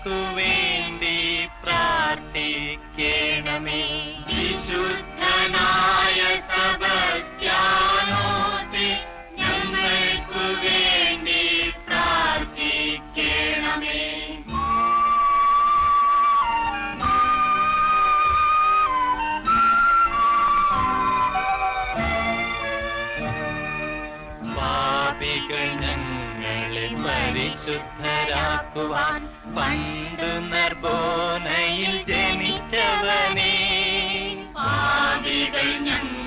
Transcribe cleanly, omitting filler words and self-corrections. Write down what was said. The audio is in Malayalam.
ഞങ്ങൾക്കു വേണ്ടി പ്രാർത്ഥിക്കണമേ. വിശുദ്ധനായ സെബസ്ത്യാനോസേ, ഞങ്ങൾക്കു വേണ്ടി പ്രാർത്ഥിക്കണമേ. പാപികൾ ഞങ്ങളെ പരിശുദ്ധരാക്കുവാൻ പണ്ടു നർബോനയിൽ ജനിച്ചവനേ, പാപികൾ ഞങ്ങൾ